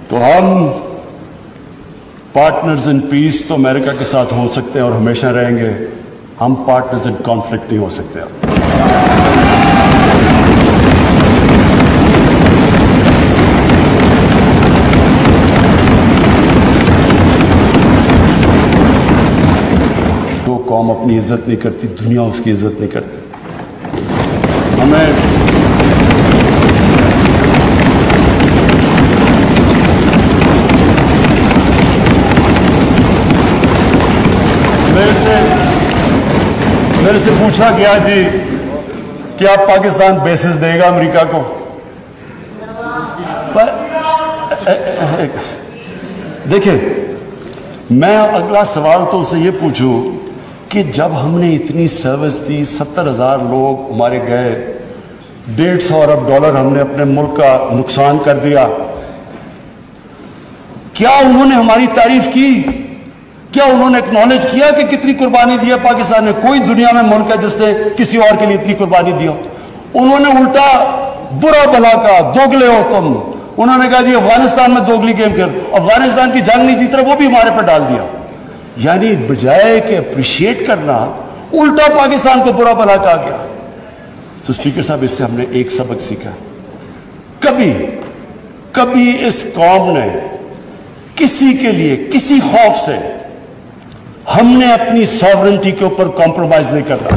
تو ہم پارٹنرز ان پیس تو امریکہ کے ساتھ ہو سکتے ہیں اور ہمیشہ رہیں گے، ہم پارٹنرز ان کانفلکٹ نہیں ہو سکتے. جو قوم اپنی عزت نہیں کرتی، دنیا اس کی عزت نہیں کرتی. ہمیں میرے سے پوچھا گیا جی کیا پاکستان بیسز دے گا امریکہ کو؟ دیکھیں، میں اگلا سوال تو اسے یہ پوچھوں کہ جب ہم نے اتنی سروس دی، 70,000 لوگ ہمارے گئے، $150 ارب ہم نے اپنے ملک کا نقصان کر دیا، کیا انہوں نے ہماری تعریف کی؟ کیا انہوں نے اکنالج کیا کہ کتنی قربانی دیا پاکستان نے؟ کوئی دنیا میں ملک ہے جس نے کسی اور کے لیے اتنی قربانی دیا؟ انہوں نے الٹا برا بھلا کہا، دوگلے ہو تم. انہوں نے کہا جی افغانستان میں دوگلی گیم کر، افغانستان کی جنگ نہیں جیت رہا، وہ بھی ہمارے پر ڈال دیا. یعنی بجائے کہ اپریشیٹ کرنا، الٹا پاکستان کو برا بھلا کہا گیا. تو اسپیکر صاحب، اس سے ہم نے ایک سبق سیکھا، کبھی اس قوم نے کسی کے لیے کسی خوف سے ہم نے اپنی ساورنٹی کے اوپر کمپرومائز نہیں کرنا.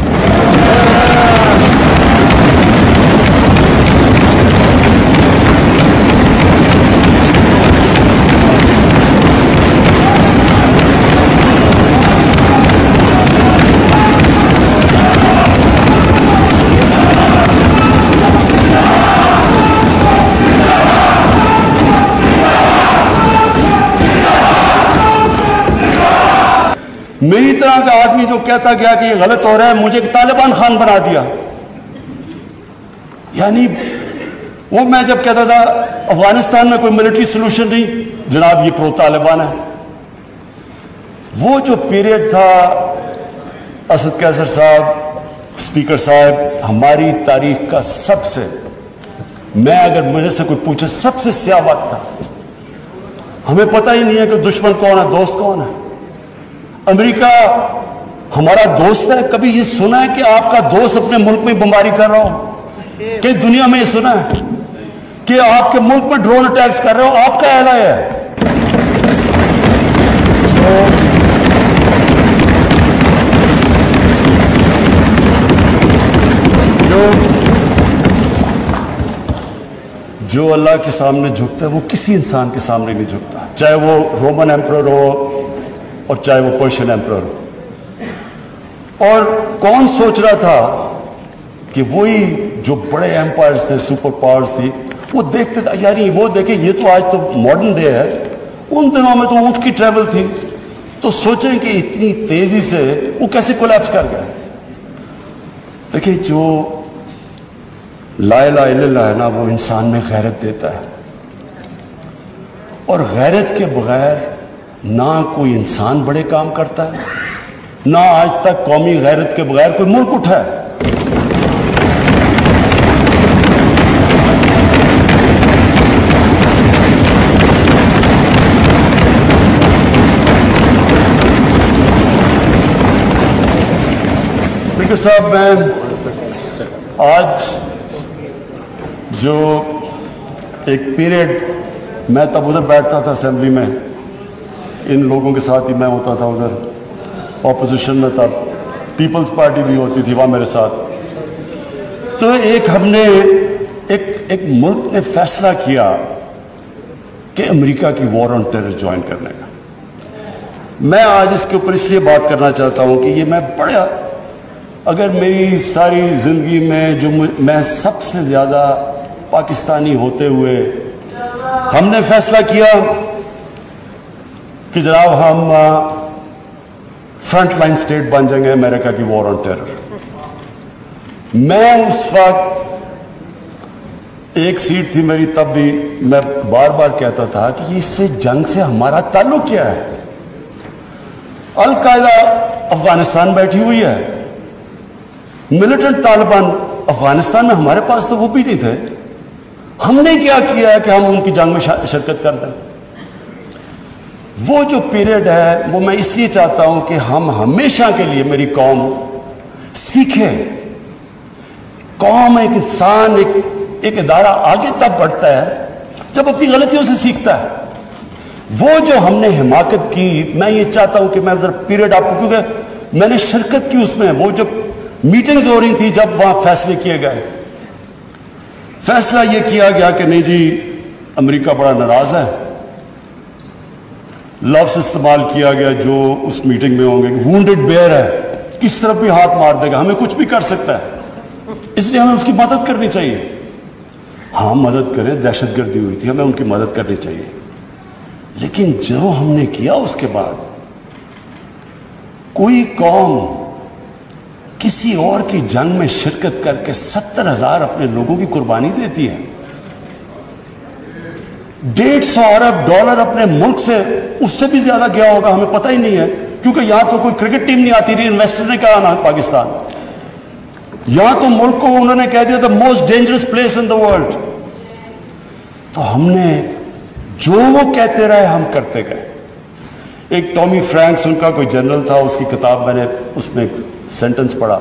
میری طرح کا آدمی جو کہتا گیا کہ یہ غلط ہو رہا ہے، مجھے طالبان خان بنا دیا. یعنی وہ میں جب کہتا تھا افغانستان میں کوئی ملٹری سلوشن نہیں، جناب یہ پرو طالبان ہے. وہ جو پیریڈ تھا، اسد قیصر صاحب، اسپیکر صاحب، ہماری تاریخ کا سب سے، میں اگر مجھے سے کوئی پوچھے، سب سے سیاہ وقت تھا. ہمیں پتہ ہی نہیں ہے کہ دشمن کون ہے، دوست کون ہے. امریکہ ہمارا دوست ہے؟ کبھی یہ سنا ہے کہ آپ کا دوست اپنے ملک میں بمباری کر رہا ہو؟ کہ دنیا میں یہ سنا ہے کہ آپ کے ملک میں ڈرون اٹیکس کر رہے ہو؟ آپ کا اعلان ہے. جو اللہ کے سامنے جھکتا ہے وہ کسی انسان کے سامنے نہیں جھکتا، چاہے وہ رومن ایمپرر ہو اور چاہے وہ پرشین ایمپرر ہو. اور کون سوچ رہا تھا کہ وہی جو بڑے ایمپائرز تھے، سپر پاورز تھی، وہ دیکھتے تھے یعنی وہ دیکھیں یہ تو آج تو ماڈرن ڈے ہے، ان دنوں میں تو اونٹ کی ٹریول تھی، تو سوچیں کہ اتنی تیزی سے وہ کیسے کولیپس کر گئے. دیکھیں جو لا الہ الا اللہ ہے نا، وہ انسان میں غیرت دیتا ہے، اور غیرت کے بغیر نہ کوئی انسان بڑے کام کرتا ہے، نہ آج تک قومی غیرت کے بغیر کوئی ملک اٹھا ہے. اسپیکر صاحب، میں آج جو ایک پیریڈ، میں تب ادھر بیٹھتا تھا اسمبلی میں، ان لوگوں کے ساتھ ہی میں ہوتا تھا، ادھر اپوزیشن میں تھا، پیپلز پارٹی بھی ہوتی تھی وہاں میرے ساتھ. تو ہم نے ایک ملک نے فیصلہ کیا کہ امریکہ کی وار آن ٹیرر جوائن کرنے کا. میں آج اس کے اوپر اس لیے بات کرنا چاہتا ہوں کہ یہ میں بڑا، اگر میری ساری زندگی میں جو میں سب سے زیادہ پاکستانی ہوتے ہوئے ہم نے فیصلہ کیا کہ جناب ہم فرنٹ لائن سٹیٹ بن جائیں گے امریکہ کی وار آن ٹیرر. میں اس وقت ایک سیٹ تھی میری، تب بھی میں بار بار کہتا تھا کہ اس سے جنگ سے ہمارا تعلق کیا ہے؟ القاعدہ افغانستان بیٹھی ہوئی ہے، ملیٹنٹ طالبان افغانستان میں، ہمارے پاس تو وہ بھی نہیں تھے. ہم نے کیا کیا ہے کہ ہم ان کی جنگ میں شرکت کر دیں؟ وہ جو پیریڈ ہے وہ میں اس لیے چاہتا ہوں کہ ہم ہمیشہ کے لیے میری قوم سیکھے. قوم ایک انسان ایک ادارہ آگے تب بڑھتا ہے جب اپنی غلطیوں سے سیکھتا ہے. وہ جو ہم نے حماقت کی, میں یہ چاہتا ہوں کہ میں ذرا پیریڈ آپ کو, کیونکہ میں نے شرکت کی اس میں, وہ جب میٹنگز ہو رہی تھی جب وہاں فیصلے کیے گئے, فیصلہ یہ کیا گیا کہ نہیں جی امریکہ بڑا ناراض ہے. لفظ استعمال کیا گیا جو اس میٹنگ میں ہوں گے کہ وونڈڈ بیئر ہے, کس طرف بھی ہاتھ مار دے گا, ہمیں کچھ بھی کر سکتا ہے, اس لیے ہمیں اس کی مدد کرنی چاہیے. ہاں مدد کریں, دہشت گردی ہوئی تھی, ہمیں ان کی مدد کرنی چاہیے. لیکن جو ہم نے کیا اس کے بعد, کوئی قوم کسی اور کی جنگ میں شرکت کر کے 70,000 اپنے لوگوں کی قربانی دیتی ہے, $150 ارب اپنے ملک سے, اس سے بھی زیادہ گیا ہوگا, ہمیں پتہ ہی نہیں ہے, کیونکہ یہاں تو کوئی کرکٹ ٹیم نہیں آتی رہی, انویسٹر نے کہا نا پاکستان, یہاں تو ملک کو انہوں نے کہہ دیا the most dangerous place in the world. تو ہم نے جو وہ کہتے رہے ہم کرتے گئے. ایک ٹامی فرینکس ان کا کوئی جنرل تھا, اس کی کتاب میں نے اس میں ایک سینٹنس پڑھا,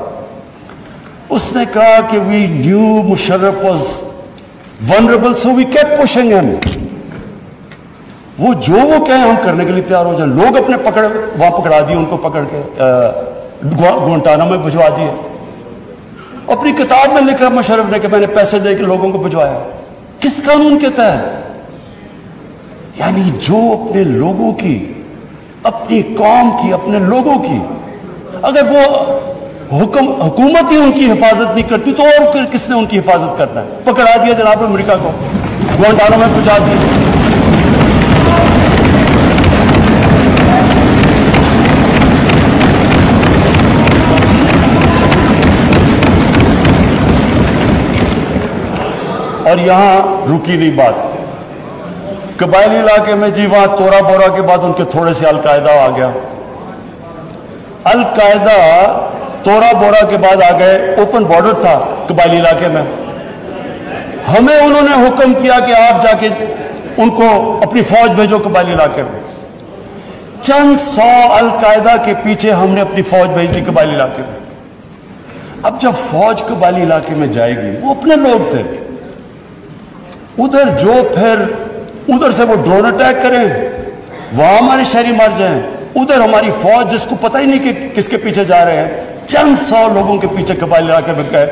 اس نے کہا کہ we knew Musharraf was vulnerable so we kept pushing him. وہ جو وہ کہیں ہم کرنے کے لیے تیار ہو جائیں. لوگ اپنے وہاں پکڑا دیے, ان کو پکڑ کے گوانٹانامو میں بھجوا دیے. اپنی کتاب میں لکھا مشرف نے کہ میں نے پیسے دے کے لوگوں کو بھجوایا. کس قانون کے تحت؟ یعنی جو اپنے لوگوں کی, اپنی قوم کی, اپنے لوگوں کی, اگر وہ حکومت ہی ان کی حفاظت نہیں کرتی تو اور کس نے ان کی حفاظت کرنا ہے؟ پکڑا دیا جناب امریکہ کو, گوانٹانامو میں پہنچا دیا. اور یہاں رکی نہیں بات. قبائلی علاقے میں جی وہاں تورا بورا کے بعد ان کے تھوڑے سے القاعدہ آ گیا. القاعدہ تورا بورا کے بعد آ گئے. اوپن بارڈر تھا قبائلی علاقے میں, ہمیں انہوں نے حکم کیا کہ آپ جا کے ان کو اپنی فوج بھیجو قبائلی علاقے میں. چند 100 القاعدہ کے پیچھے ہم نے اپنی فوج بھیج دی قبائلی علاقے میں. اب جب فوج قبائلی علاقے میں جائے گی, وہ اپنے لوگ تھے, ادھر جو پھر ادھر سے وہ ڈرون اٹیک کریں, وہاں ہمارے شہری مر جائیں, ادھر ہماری فوج جس کو پتہ ہی نہیں کہ کس کے پیچھے جا رہے ہیں, چند 100 لوگوں کے پیچھے قبائلی علاقے میں گئے.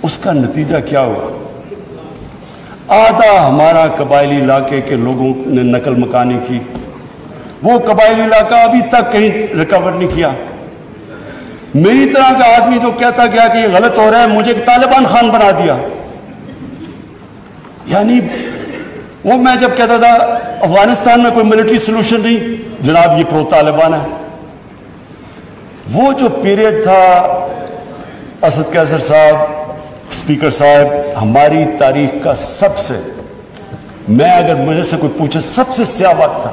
اس کا نتیجہ کیا ہوا؟ آدھا ہمارا قبائلی علاقے کے لوگوں نے نقل مکانی کی. وہ قبائلی علاقہ ابھی تک کہیں ریکور نہیں کیا. میری طرح کا آدمی جو کہتا گیا کہ یہ غلط ہو رہا ہے, مجھے طالبان خان بنا دیا. یعنی وہ میں جب کہتا تھا افغانستان میں کوئی ملٹری سلوشن نہیں, جناب یہ پرو طالبان ہے. وہ جو پیریڈ تھا اسد قیصر صاحب, اسپیکر صاحب, ہماری تاریخ کا سب سے, میں اگر مجھے سے کوئی پوچھے سب سے سیاہ وقت تھا.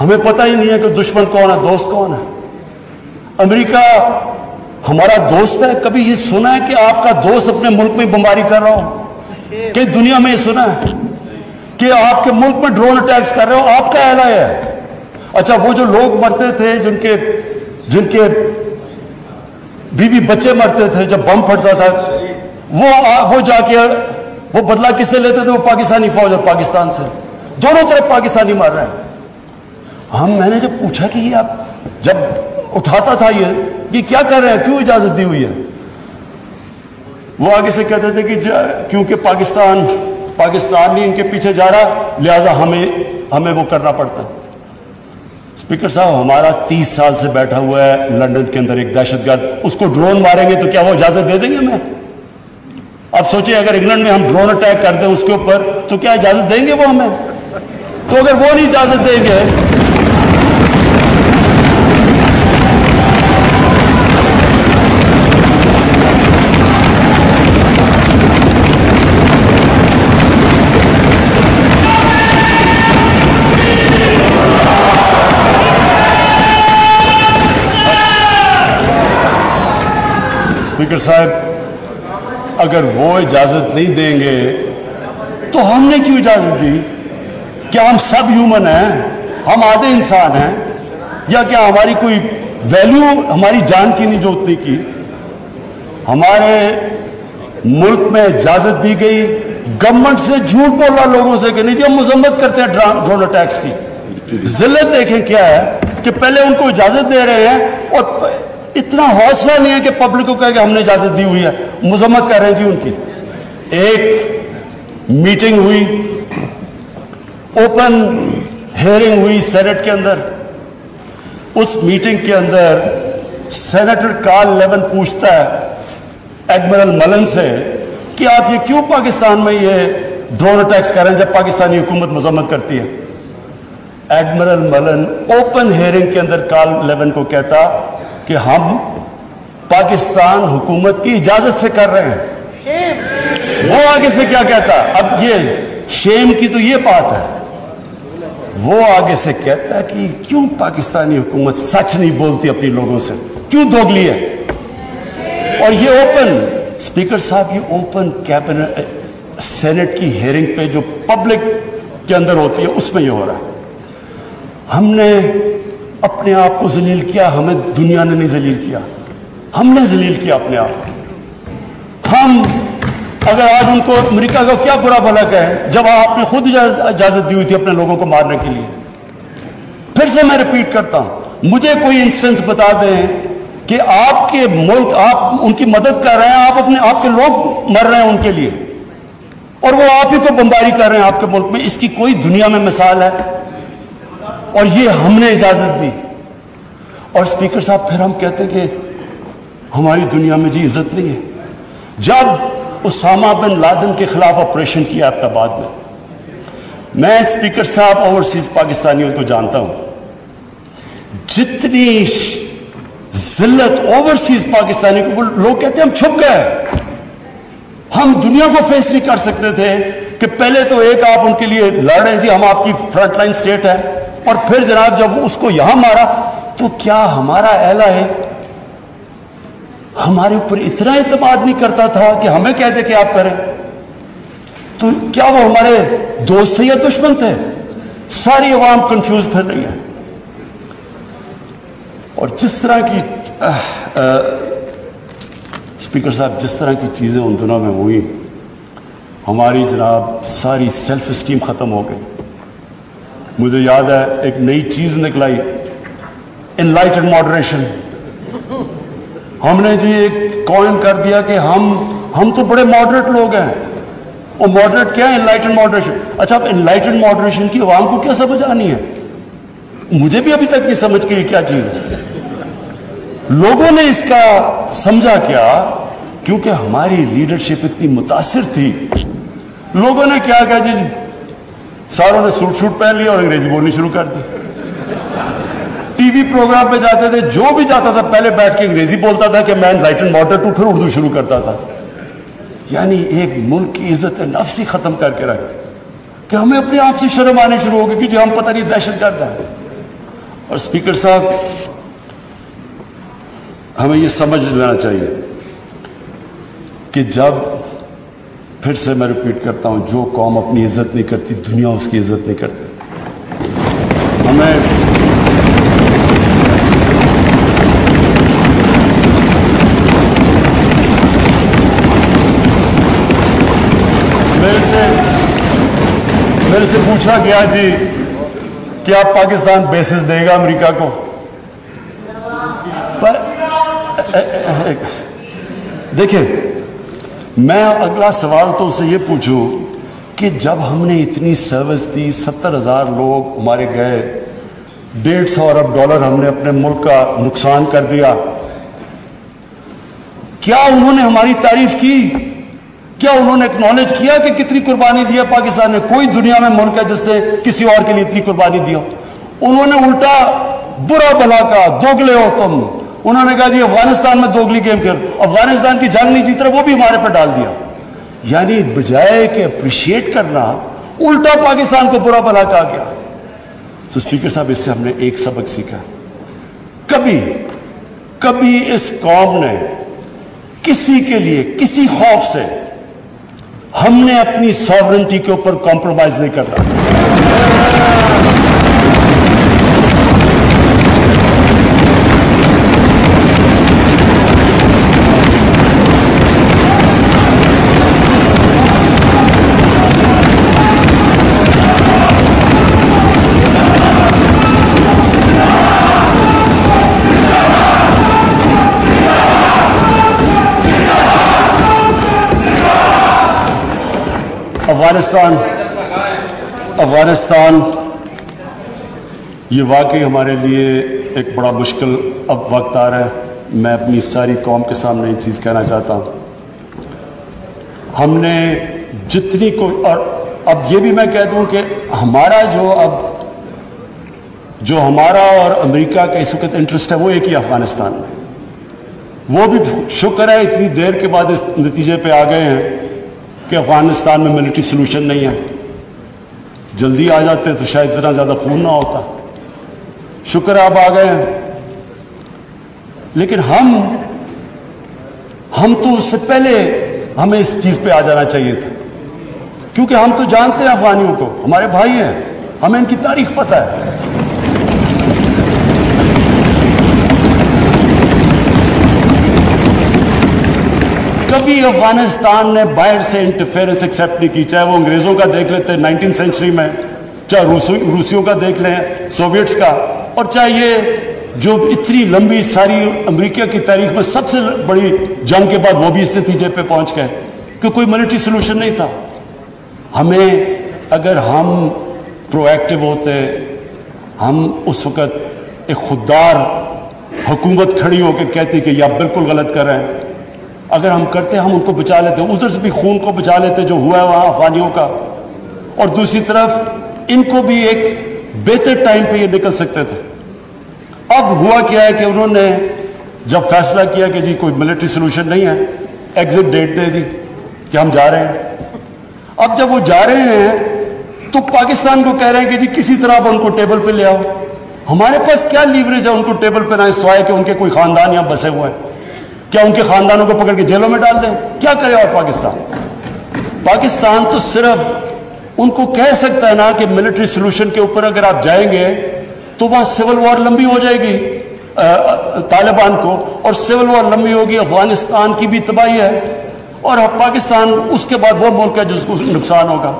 ہمیں پتہ ہی نہیں ہے کہ دشمن کون ہے, دوست کون ہے. امریکہ ہمارا دوست ہے. کبھی یہ سنا ہے کہ آپ کا دوست اپنے ملک میں بمباری کر رہا ہو؟ کہ دنیا میں یہ سنا ہے کہ آپ کے ملک میں ڈرون اٹیکس کر رہے ہو؟ آپ کا اعلیٰ ہے. اچھا وہ جو لوگ مرتے تھے, جن کے بیوی بچے مرتے تھے جب بم پھٹتا تھا, وہ جا کے وہ بدلہ کس سے لیتے تھے؟ وہ پاکستانی فوج اور پاکستان سے, دونوں طرف پاکستانی مر رہے ہیں. میں نے جب پوچھا کہ یہ آپ جب اٹھاتا تھا یہ کیا کر رہے ہیں, کیوں اجازت دی ہوئی ہے؟ وہ آگے سے کہتے تھے کہ کیونکہ پاکستان نہیں ان کے پیچھے جا رہا, لہٰذا ہمیں وہ کرنا پڑتا ہے. اسپیکر صاحب ہمارا 30 سال سے بیٹھا ہوا ہے لندن کے اندر ایک دہشت گرد, اس کو ڈرون ماریں گے تو کیا وہ اجازت دے دیں گے ہمیں؟ اب سوچیں اگر انگلینڈ میں ہم ڈرون اٹیک کر دیں اس کے اوپر تو کیا اجازت دیں گے وہ ہمیں؟ تو اگر وہ نہیں اجازت دیں گے, اسپیکر صاحب اگر وہ اجازت نہیں دیں گے تو ہم نے کیوں اجازت دی؟ کیا ہم سب ہیومن ہیں؟ ہم آدھے انسان ہیں یا کیا ہماری کوئی ویلیو ہماری جان کی نہیں جو اتنی کی؟ ہمارے ملک میں اجازت دی گئی گورنمنٹ سے جھوٹ بولنا لوگوں سے کہ نہیں جی ہم مذمت کرتے ہیں ڈرون اٹیکس کی. ذلت دیکھیں کیا ہے کہ پہلے ان کو اجازت دے رہے ہیں اور اتنا حوصلہ نہیں ہے کہ پبلک کو کہے کہ ہم نے اجازت دی ہوئی ہے, مذمت کر رہے ہیں جی ان کی. ایک میٹنگ ہوئی, اوپن ہیئرنگ ہوئی سینٹ کے اندر. اس میٹنگ کے اندر سینیٹر کارل لیون پوچھتا ہے ایڈمرل ملن سے کہ آپ یہ کیوں پاکستان میں یہ ڈرون اٹیکس کر رہے ہیں جب پاکستانی حکومت مذمت کرتی ہے؟ ایڈمرل ملن اوپن ہیئرنگ کے اندر کارل لیون کو کہتا کہ ہم پاکستان حکومت کی اجازت سے کر رہے ہیں. وہ آگے سے کیا کہتا؟ اب یہ شیم کی تو یہ بات ہے, وہ آگے سے کہتا ہے کہ کیوں پاکستانی حکومت سچ نہیں بولتی اپنی لوگوں سے, کیوں دوگلی ہے؟ اور یہ اوپن اسپیکر صاحب, یہ اوپن کیبنٹ سینٹ کی ہیئرنگ پہ جو پبلک کے اندر ہوتی ہے اس میں یہ ہو رہا ہے. ہم نے اپنے آپ کو ذلیل کیا, ہمیں دنیا نے نہیں ذلیل کیا, ہم نے ذلیل کیا اپنے آپ کو. ہم اگر آج ان کو امریکہ کا کیا برا بھلا کہیں جب آپ نے خود اجازت دی ہوئی تھی اپنے لوگوں کو مارنے کے لیے. پھر سے میں ریپیٹ کرتا ہوں, مجھے کوئی انسٹنس بتا دیں کہ آپ کے ملک آپ ان کی مدد کر رہے ہیں, آپ کے لوگ مر رہے ہیں ان کے لیے اور وہ آپ ہی کو بمباری کر رہے ہیں آپ کے ملک میں. اس کی کوئی دنیا میں مثال ہے؟ اور یہ ہم نے اجازت دی. اور اسپیکر صاحب پھر ہم کہتے ہیں کہ ہماری دنیا میں جی عزت نہیں ہے. جب اسامہ بن لادن کے خلاف آپریشن کیا ایبٹ آباد میں اسپیکر صاحب اوورسیز پاکستانیوں کو جانتا ہوں, جتنی ذلت اوورسیز پاکستانی کو, لوگ کہتے ہیں ہم چھپ گئے, ہم دنیا کو فیس نہیں کر سکتے تھے کہ پہلے تو ایک آپ ان کے لیے لڑ رہے ہیں جی ہم آپ کی فرنٹ لائن سٹیٹ ہے, اور پھر جناب جب اس کو یہاں مارا تو کیا ہمارا اہل ہے ہمارے اوپر اتنا اعتماد نہیں کرتا تھا کہ ہمیں کہہ دے کہ آپ کریں؟ تو کیا وہ ہمارے دوست تھے یا دشمن تھے؟ ساری عوام کنفیوز پھر رہی ہے. اور جس طرح کی اسپیکر صاحب جس طرح کی چیزیں ان دنوں میں ہوئی, ہماری جناب ساری سیلف اسٹیم ختم ہو گئی. مجھے یاد ہے ایک نئی چیز نکلائی, انلائٹنڈ ماڈریشن. ہم نے جی ایک کوئن کر دیا کہ ہم تو بڑے ماڈریٹ لوگ ہیں. اور ماڈریٹ کیا ہے؟ Enlightened moderation. اچھا اب انلائٹنڈ ماڈریشن کی عوام کو کیا سمجھ آنی ہے؟ مجھے بھی ابھی تک نہیں سمجھ کے کیا چیز ہے. لوگوں نے اس کا سمجھا کیا؟ کیونکہ ہماری لیڈرشپ اتنی متاثر تھی, لوگوں نے کیا کہا جی ساروں نے سوٹ شوٹ پہن لیا اور انگریزی بولنی شروع کر دی. ٹی وی پروگرام پہ جاتے تھے, جو بھی جاتا تھا پہلے بیٹھ کے انگریزی بولتا تھا کہ میں انلائٹنڈ ماڈریٹ ہوں, پھر اردو شروع کرتا تھا. یعنی ایک ملک کی عزت نفس ہی ختم کر کے رکھ کہ ہمیں اپنے آپ سے شرم آنے شروع ہو گئی کہ جی ہم پتہ نہیں دہشت گرد ہیں. اور اسپیکر صاحب ہمیں یہ سمجھ لینا چاہیے کہ جب, پھر سے میں ریپیٹ کرتا ہوں, جو قوم اپنی عزت نہیں کرتی دنیا اس کی عزت نہیں کرتی. ہمیں میرے سے پوچھا گیا جی کہ آپ پاکستان بیسز دے گا امریکہ کو؟ پر دیکھیں, میں اگلا سوال تو اسے یہ پوچھوں کہ جب ہم نے اتنی سروس دی, 70,000 لوگ ہمارے گئے, $150 ارب ہم نے اپنے ملک کا نقصان کر دیا, کیا انہوں نے ہماری تعریف کی؟ کیا انہوں نے اکنالج کیا کہ کتنی قربانی دیا پاکستان نے؟ کوئی دنیا میں ملک ہے جس نے کسی اور کے لیے اتنی قربانی دیا؟ انہوں نے الٹا برا بھلا کہا, دوگلے ہو تم. انہوں نے کہا جی افغانستان میں دوگلی گیم کر, افغانستان کی جنگ نہیں جیت رہا, وہ بھی ہمارے پر ڈال دیا. یعنی بجائے کہ اپریشیٹ کرنا, الٹا پاکستان کو برا بھلا کہا گیا. تو اسپیکر صاحب اس سے ہم نے ایک سبق سیکھا, کبھی اس قوم نے کسی کے لیے کسی خوف سے ہم نے اپنی ساورنٹی کے اوپر کمپرومائز نہیں کرنا. افغانستان یہ واقعی ہمارے لیے ایک بڑا مشکل اب وقت آ رہا ہے. میں اپنی ساری قوم کے سامنے ایک چیز کہنا چاہتا ہوں. ہم نے جتنی اور اب یہ بھی میں کہہ دوں کہ ہمارا جو ہمارا اور امریکہ کا اس وقت انٹرسٹ ہے وہ ایک ہی افغانستان میں. وہ بھی شکر ہے اتنی دیر کے بعد اس نتیجے پہ آ گئے ہیں کہ افغانستان میں ملٹری سلوشن نہیں ہے. جلدی آ جاتے تو شاید اتنا زیادہ خون نہ ہوتا. شکر ہے اب آ گئے ہیں. لیکن ہم تو اس سے پہلے ہمیں اس چیز پہ آ جانا چاہیے تھا، کیونکہ ہم تو جانتے ہیں افغانیوں کو، ہمارے بھائی ہیں، ہمیں ان کی تاریخ پتہ ہے. کبھی افغانستان نے باہر سے انٹرفیئرنس ایکسیپٹ نہیں کی، چاہے وہ انگریزوں کا دیکھ لیتے 19 سینچری میں، چاہے روسیوں کا دیکھ لیں، سوویٹس کا، اور چاہے یہ جو اتنی لمبی ساری امریکہ کی تاریخ میں سب سے بڑی جنگ کے بعد وہ بھی اس نتیجے پہ پہنچ گئے کہ کوئی ملٹری سلوشن نہیں تھا. ہمیں اگر ہم پرو ایکٹیو ہوتے، ہم اس وقت ایک خوددار حکومت کھڑی ہو کے کہتی کہ یہ آپ بالکل غلط کر رہے ہیں، اگر ہم کرتے ہم ان کو بچا لیتے، ادھر سے بھی خون کو بچا لیتے جو ہوا ہے وہاں افغانیوں کا، اور دوسری طرف ان کو بھی ایک بہتر ٹائم پہ یہ نکل سکتے تھے. اب ہوا کیا ہے کہ انہوں نے جب فیصلہ کیا کہ جی کوئی ملٹری سلوشن نہیں ہے، ایگزٹ ڈیٹ دے دی کہ ہم جا رہے ہیں. اب جب وہ جا رہے ہیں تو پاکستان کو کہہ رہے ہیں کہ جی کسی طرح آپ ان کو ٹیبل پہ لے آؤ. ہمارے پاس کیا لیوریج ہے ان کو ٹیبل پہ لائیں سوائے کہ ان کے کوئی خاندان یہاں بسے ہوئے ہیں؟ کیا ان کے خاندانوں کو پکڑ کے جیلوں میں ڈال دیں؟ کیا کرے اور پاکستان تو صرف ان کو کہہ سکتا ہے نا کہ ملٹری سلوشن کے اوپر اگر آپ جائیں گے تو وہاں سول وار لمبی ہو جائے گی طالبان کو، اور سول وار لمبی ہوگی، افغانستان کی بھی تباہی ہے، اور پاکستان اس کے بعد وہ ملک ہے جس کو نقصان ہوگا.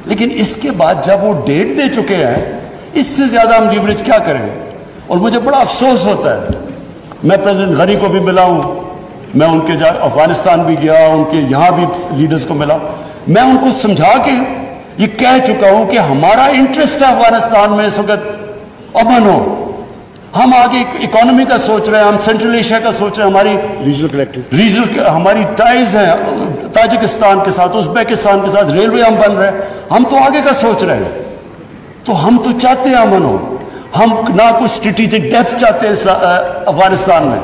لیکن اس کے بعد جب وہ ڈیٹ دے چکے ہیں، اس سے زیادہ ہم لیوریج کیا کریں؟ اور مجھے بڑا افسوس ہوتا ہے. میں پریزیڈنٹ غنی کو بھی ملا ہوں، میں ان کے افغانستان بھی گیا، ان کے یہاں بھی لیڈرز کو ملا. میں ان کو سمجھا کے یہ کہہ چکا ہوں کہ ہمارا انٹرسٹ ہے افغانستان میں اس وقت امن ہو. ہم آگے اکانومی کا سوچ رہے ہیں، ہم سینٹرل ایشیا کا سوچ رہے ہیں، ہماری ریجنل ہماری ٹائز ہیں تاجکستان کے ساتھ، ازبیکستان کے ساتھ، ریلوے ہم بن رہے ہیں، ہم تو آگے کا سوچ رہے ہیں. تو ہم تو چاہتے ہیں امن ہو. ہم نہ کوئی اسٹریٹجک ڈیپتھ چاہتے ہیں افغانستان میں.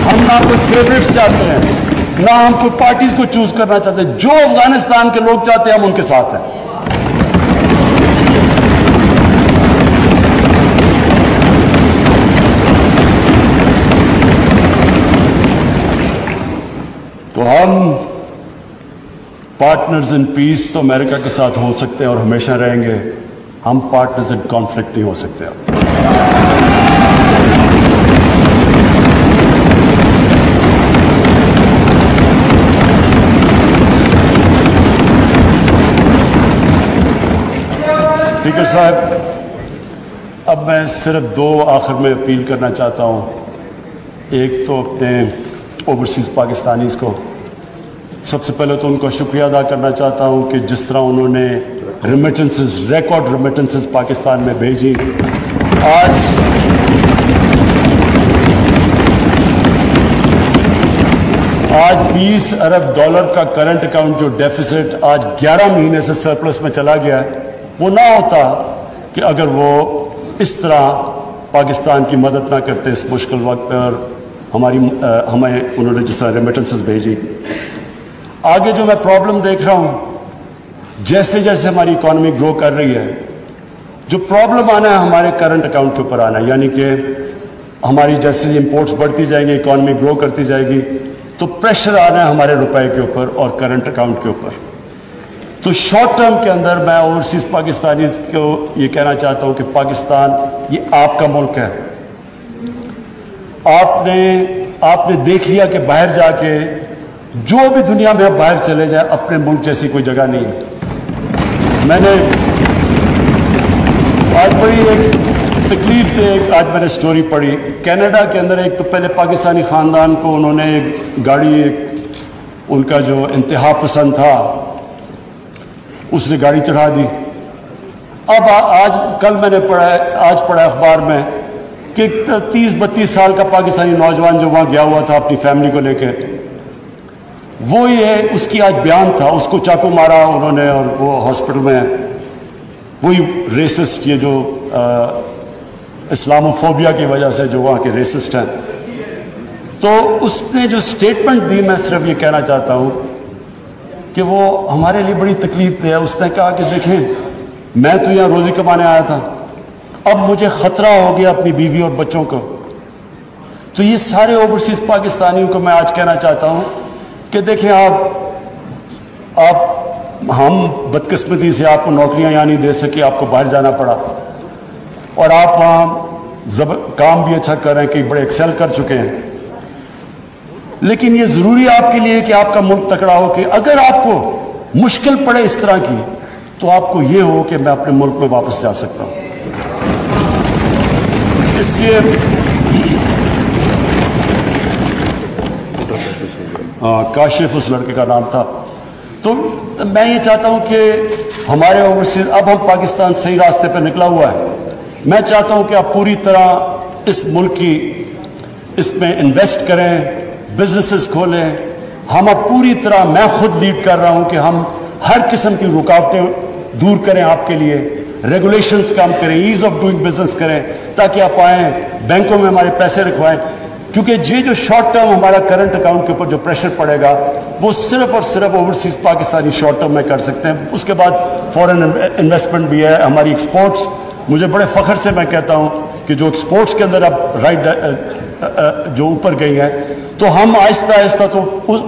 ہم نہ کوئی فیوریٹس چاہتے ہیں، نہ ہم کوئی پارٹیز کو چوز کرنا چاہتے ہیں. جو افغانستان کے لوگ چاہتے ہیں ہم ان کے ساتھ ہیں. تو ہم پارٹنرز ان پیس تو امریکہ کے ساتھ ہو سکتے ہیں اور ہمیشہ رہیں گے. ہم پارٹنرز ان کانفلکٹ نہیں ہو سکتے. اسپیکر صاحب، اب میں صرف دو آخر میں اپیل کرنا چاہتا ہوں. ایک تو اپنے اوورسیز پاکستانیز کو، سب سے پہلے تو ان کا شکریہ ادا کرنا چاہتا ہوں کہ جس طرح انہوں نے ریمیٹنسز، ریکارڈ ریمیٹنسز پاکستان میں بھیجی. آج $20 ارب کا کرنٹ اکاؤنٹ جو ڈیفیسٹ آج 11 مہینے سے سرپلس میں چلا گیا ہے، وہ نہ ہوتا کہ اگر وہ اس طرح پاکستان کی مدد نہ کرتے اس مشکل وقت پہ، اور ہمیں انہوں نے جس طرح ریمیٹنسز بھیجی. آگے جو میں پرابلم دیکھ رہا ہوں، جیسے جیسے ہماری اکانومی گرو کر رہی ہے، جو پرابلم آنا ہے ہمارے کرنٹ اکاؤنٹ کے اوپر آنا ہے. یعنی کہ ہماری جیسے امپورٹس بڑھتی جائیں گی، اکانومی گرو کرتی جائے گی، تو پریشر آنا ہے ہمارے روپے کے اوپر اور کرنٹ اکاؤنٹ کے اوپر. تو شارٹ ٹرم کے اندر میں اوورسیز پاکستانیز کو یہ کہنا چاہتا ہوں کہ پاکستان یہ آپ کا ملک ہے. آپ نے دیکھ لیا کہ باہر جا کے جو بھی دنیا میں آپ باہر چلے جائیں، اپنے ملک جیسی کوئی جگہ نہیں ہے. میں نے آج بڑی ایک تکلیف دہ آج میں نے سٹوری پڑھی. کینیڈا کے اندر ایک تو پہلے پاکستانی خاندان کو انہوں نے گاڑی, ان کا جو انتہا پسند تھا اس نے گاڑی چڑھا دی. اب کل میں نے پڑھا اخبار میں کہ 30-32 سال کا پاکستانی نوجوان جو وہاں گیا ہوا تھا اپنی فیملی کو لے کے, وہ یہ اس کی آج بیان تھا, اس کو چاقو مارا انہوں نے اور وہ ہاسپٹل میں. وہی ریسسٹ, یہ جو اسلاموفوبیا کی وجہ سے جو وہاں کے ریسسٹ ہیں. تو اس نے جو سٹیٹمنٹ دی, میں صرف یہ کہنا چاہتا ہوں کہ وہ ہمارے لیے بڑی تکلیف دہ ہے. اس نے کہا کہ دیکھیں, میں تو یہاں روزی کمانے آیا تھا, اب مجھے خطرہ ہو گیا اپنی بیوی اور بچوں کو. تو یہ سارے اوورسیز پاکستانیوں کو میں آج کہنا چاہتا ہوں کہ دیکھیں, ہم بدقسمتی سے آپ کو نوکریاں یہاں نہیں دے سکے, آپ کو باہر جانا پڑا, اور آپ وہاں کام بھی اچھا کر رہے ہیں, کہ بڑے ایکسل کر چکے ہیں. لیکن یہ ضروری ہے آپ کے لیے کہ آپ کا ملک تکڑا ہو, کہ اگر آپ کو مشکل پڑے اس طرح کی, تو آپ کو یہ ہو کہ میں اپنے ملک میں واپس جا سکتا ہوں. اس لیے کاشف اس لڑکے کا نام تھا. تو میں یہ چاہتا ہوں کہ ہمارے اوورسیز, اب ہم پاکستان صحیح راستے پہ نکلا ہوا ہے. میں چاہتا ہوں کہ آپ پوری طرح اس ملک کی اس میں انویسٹ کریں, بزنسز کھولیں. ہم اب پوری طرح, میں خود لیڈ کر رہا ہوں کہ ہم ہر قسم کی رکاوٹیں دور کریں آپ کے لیے, ریگولیشنز کام کریں, ایز آف ڈوئنگ بزنس کریں, تاکہ آپ آئیں بینکوں میں ہمارے پیسے رکھوائیں. کیونکہ یہ جو شارٹ ٹرم ہمارا کرنٹ اکاؤنٹ کے اوپر جو پریشر پڑے گا, وہ صرف اور صرف اوورسیز پاکستانی شارٹ ٹرم میں کر سکتے ہیں. اس کے بعد فورن انویسٹمنٹ بھی ہے, ہماری ایکسپورٹس. مجھے بڑے فخر سے میں کہتا ہوں کہ جو ایکسپورٹس کے اندر اب جو اوپر گئی ہیں, تو ہم آہستہ آہستہ تو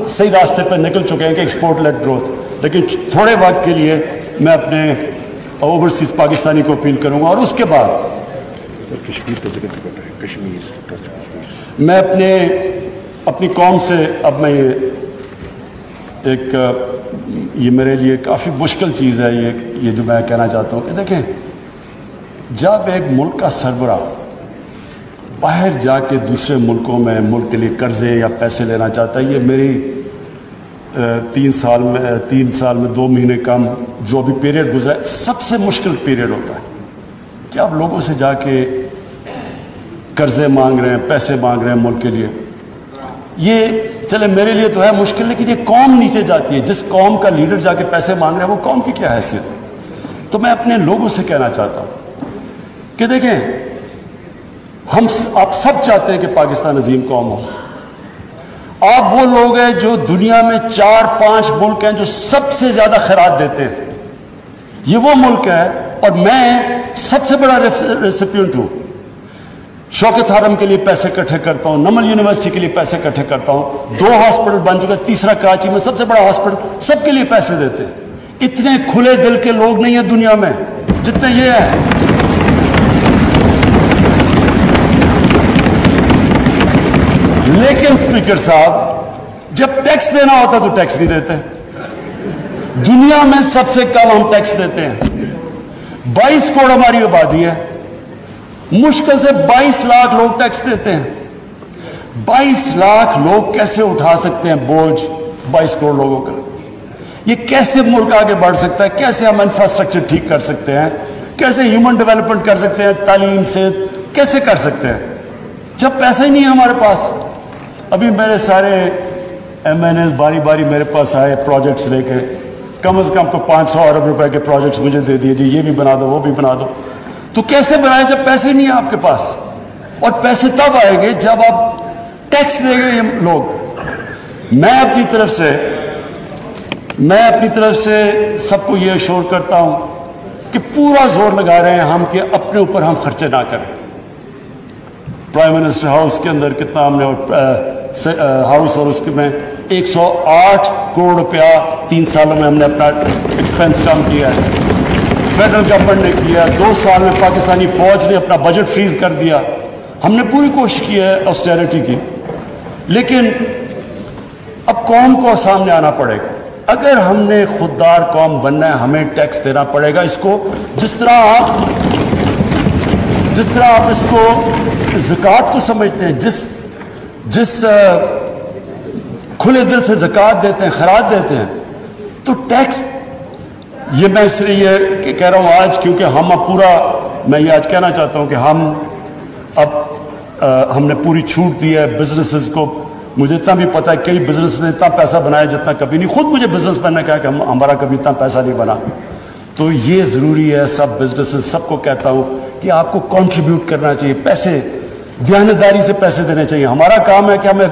صحیح راستے پہ نکل چکے ہیں کہ ایکسپورٹ لیڈ گروتھ. لیکن تھوڑے وقت کے لیے میں اپنے اوورسیز پاکستانی کو اپیل کروں گا. اور اس کے بعد میں اپنی قوم سے, اب میں یہ میرے لیے کافی مشکل چیز ہے یہ جو میں کہنا چاہتا ہوں کہ دیکھیں, جب ایک ملک کا سربراہ باہر جا کے دوسرے ملکوں میں ملک کے لیے قرضے یا پیسے لینا چاہتا ہے, یہ میری 3 سال میں 2 مہینے کم جو ابھی پیریڈ گزرا ہے, سب سے مشکل پیریڈ ہوتا ہے کہ آپ لوگوں سے جا کے قرضے مانگ رہے ہیں, پیسے مانگ رہے ہیں ملک کے لیے. یہ چلے میرے لیے تو ہے مشکل, لیکن یہ قوم نیچے جاتی ہے. جس قوم کا لیڈر جا کے پیسے مانگ رہے ہیں, وہ قوم کی کیا حیثیت ہے؟ تو میں اپنے لوگوں سے کہنا چاہتا ہوں کہ دیکھیں, آپ سب چاہتے ہیں کہ پاکستان عظیم قوم ہو. آپ وہ لوگ ہیں جو دنیا میں 4-5 ملک ہیں جو سب سے زیادہ خیرات دیتے ہیں. یہ وہ ملک ہے, اور میں سب سے بڑا ریسیپینٹ ہوں. شوکت حرم کے لیے پیسے اکٹھے کرتا ہوں, نمل یونیورسٹی کے لیے پیسے اکٹھے کرتا ہوں, 2 ہاسپٹل بن چکے, تیسرا کراچی میں سب سے بڑا ہاسپٹل, سب کے لیے پیسے دیتے ہیں. اتنے کھلے دل کے لوگ نہیں ہیں دنیا میں جتنے یہ ہیں. لیکن اسپیکر صاحب, جب ٹیکس دینا ہوتا تو ٹیکس نہیں دیتے. دنیا میں سب سے کم ہم ٹیکس دیتے ہیں. 22 کروڑ ہماری آبادی ہے, مشکل سے 22 لاکھ لوگ ٹیکس دیتے ہیں. 22 لاکھ لوگ کیسے اٹھا سکتے ہیں بوجھ 22 کروڑ لوگوں کا؟ یہ کیسے ملک آگے بڑھ سکتا ہے؟ کیسے ہم انفراسٹرکچر ٹھیک کر سکتے ہیں؟ کیسے ہیومن ڈیولپمنٹ کر سکتے ہیں؟ تعلیم سے کیسے کر سکتے ہیں جب پیسہ ہی نہیں ہے ہمارے پاس؟ ابھی میرے سارے ایم این ایز باری باری میرے پاس آئے پروجیکٹس لے کے, کم از کم کو 500 ارب روپے کے پروجیکٹس مجھے دے دیے, جی یہ بھی بنا دو, وہ بھی بنا دو. تو کیسے بنائیں جب پیسے نہیں ہیں آپ کے پاس؟ اور پیسے تب آئیں گے جب آپ ٹیکس دیں گے یہ لوگ. میں اپنی طرف سے سب کو یہ اشور کرتا ہوں کہ پورا زور لگا رہے ہیں ہم کہ اپنے اوپر ہم خرچے نہ کریں. پرائم منسٹر ہاؤس کے اندر کتنا ہم نے ہاؤس اور اس کے میں 108 کروڑ روپیہ 3 سالوں میں ہم نے اپنا ایکسپینس کم کیا ہے. فیڈرل گورنمنٹ نے کیا. 2 سال میں پاکستانی فوج نے اپنا بجٹ فریز کر دیا. ہم نے پوری کوشش کی ہے آسٹیرٹی کی, لیکن اب قوم کو سامنے آنا پڑے گا. اگر ہم نے خوددار قوم بننا ہے, ہمیں ٹیکس دینا پڑے گا. اس کو جس طرح جس طرح آپ اس کو زکوٰۃ کو سمجھتے ہیں، جس کھلے دل سے زکوٰۃ دیتے ہیں، خراج دیتے ہیں، تو ٹیکس، یہ میں اس لیے یہ کہہ رہا ہوں آج، کیونکہ ہم اب پورا، میں یہ آج کہنا چاہتا ہوں کہ ہم نے پوری چھوٹ دی ہے بزنسز کو. مجھے اتنا بھی پتا ہے کئی بزنس نے اتنا پیسہ بنایا جتنا کبھی نہیں. خود مجھے بزنس مین نے کہا کہ ہمارا کبھی اتنا پیسہ نہیں بنا. تو یہ ضروری ہے، سب بزنسز سب کو کہتا ہوں کہ آپ کو کنٹریبیوٹ کرنا چاہیے، پیسے دیانتداری سے پیسے دینے چاہیے. ہمارا کام ہے کہ ہمیں